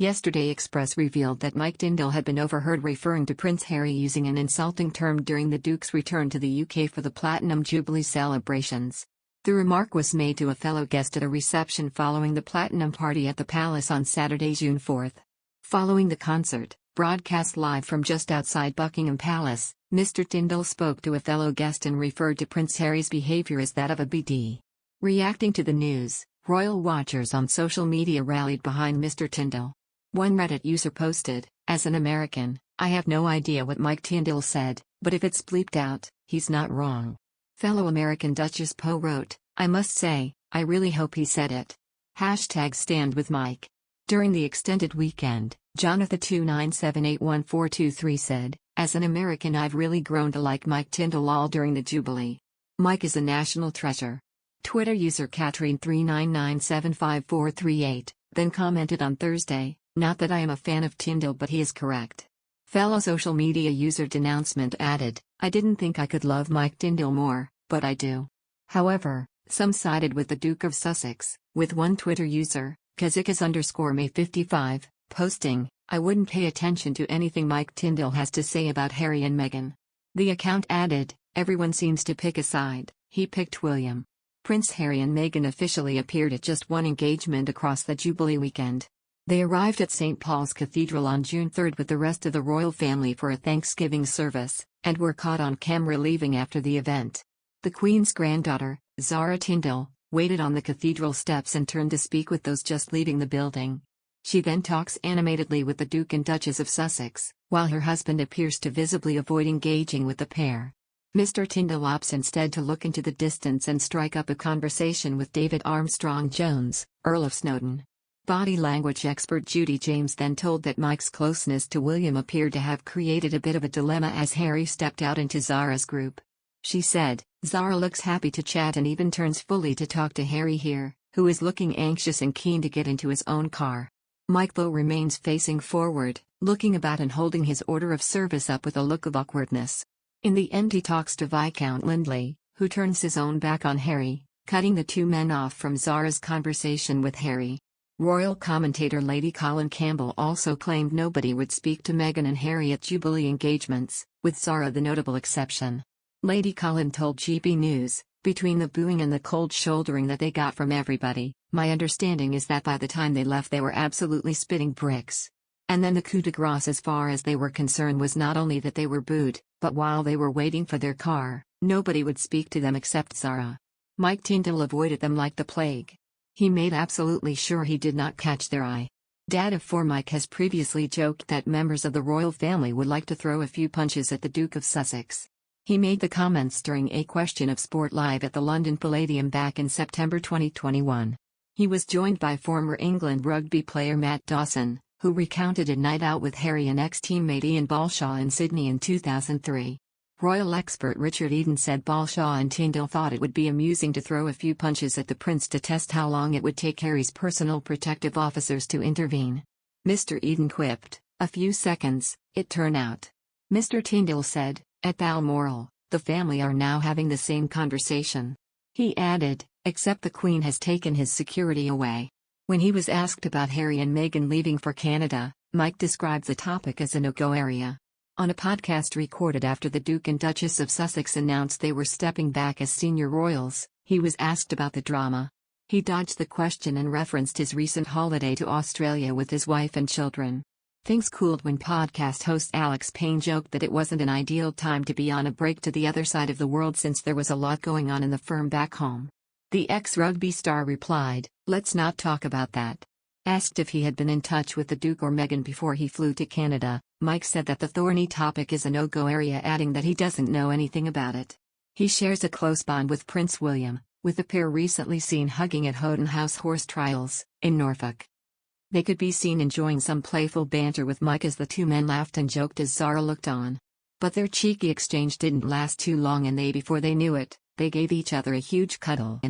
Yesterday Express revealed that Mike Tindall had been overheard referring to Prince Harry using an insulting term during the Duke's return to the UK for the Platinum Jubilee celebrations. The remark was made to a fellow guest at a reception following the Platinum Party at the Palace on Saturday, June 4. Following the concert, broadcast live from just outside Buckingham Palace, Mr. Tindall spoke to a fellow guest and referred to Prince Harry's behaviour as that of a BD. Reacting to the news, royal watchers on social media rallied behind Mr. Tindall. One Reddit user posted, "As an American, I have no idea what Mike Tindall said, but if it's bleeped out, he's not wrong." Fellow American Duchess Poe wrote, "I must say, I really hope he said it. #StandWithMike." During the extended weekend, Jonathan29781423 said, "As an American I've really grown to like Mike Tindall all during the Jubilee. Mike is a national treasure." Twitter user Katrine39975438 then commented on Thursday, "Not that I am a fan of Tindall, but he is correct." Fellow social media user Denouncement added, "I didn't think I could love Mike Tindall more, but I do." However, some sided with the Duke of Sussex, with one Twitter user, Kazikas_May55, posting, "I wouldn't pay attention to anything Mike Tindall has to say about Harry and Meghan." The account added, "Everyone seems to pick a side, he picked William." Prince Harry and Meghan officially appeared at just one engagement across the Jubilee weekend. They arrived at St. Paul's Cathedral on June 3 with the rest of the royal family for a Thanksgiving service, and were caught on camera leaving after the event. The Queen's granddaughter, Zara Tindall, waited on the cathedral steps and turned to speak with those just leaving the building. She then talks animatedly with the Duke and Duchess of Sussex, while her husband appears to visibly avoid engaging with the pair. Mr. Tindall opts instead to look into the distance and strike up a conversation with David Armstrong-Jones, Earl of Snowdon. Body language expert Judy James then told that Mike's closeness to William appeared to have created a bit of a dilemma as Harry stepped out into Zara's group. She said, "Zara looks happy to chat and even turns fully to talk to Harry here, who is looking anxious and keen to get into his own car." Mike though remains facing forward, looking about and holding his order of service up with a look of awkwardness. In the end he talks to Viscount Lindley, who turns his own back on Harry, cutting the two men off from Zara's conversation with Harry. Royal commentator Lady Colin Campbell also claimed nobody would speak to Meghan and Harry at Jubilee engagements, with Zara the notable exception. Lady Colin told GB News, "Between the booing and the cold shouldering that they got from everybody, my understanding is that by the time they left they were absolutely spitting bricks. And then the coup de grace as far as they were concerned was not only that they were booed, but while they were waiting for their car, nobody would speak to them except Zara. Mike Tindall avoided them like the plague. He made absolutely sure he did not catch their eye." Dad of four Mike has previously joked that members of the royal family would like to throw a few punches at the Duke of Sussex. He made the comments during a Question of Sport live at the London Palladium back in September 2021. He was joined by former England rugby player Matt Dawson, who recounted a night out with Harry and ex-teammate Iain Balshaw in Sydney in 2003. Royal expert Richard Eden said Balshaw and Tindall thought it would be amusing to throw a few punches at the prince to test how long it would take Harry's personal protective officers to intervene. Mr. Eden quipped, "A few seconds, it turned out." Mr. Tindall said, "At Balmoral, the family are now having the same conversation." He added, "Except the Queen has taken his security away." When he was asked about Harry and Meghan leaving for Canada, Mike described the topic as a no-go area. On a podcast recorded after the Duke and Duchess of Sussex announced they were stepping back as senior royals, he was asked about the drama. He dodged the question and referenced his recent holiday to Australia with his wife and children. Things cooled when podcast host Alex Payne joked that it wasn't an ideal time to be on a break to the other side of the world since there was a lot going on in the firm back home. The ex-rugby star replied, "Let's not talk about that." Asked if he had been in touch with the Duke or Meghan before he flew to Canada, Mike said that the thorny topic is a no-go area, adding that he doesn't know anything about it. He shares a close bond with Prince William, with the pair recently seen hugging at Houghton House horse trials, in Norfolk. They could be seen enjoying some playful banter with Mike as the two men laughed and joked as Zara looked on. But their cheeky exchange didn't last too long and before they knew it, they gave each other a huge cuddle.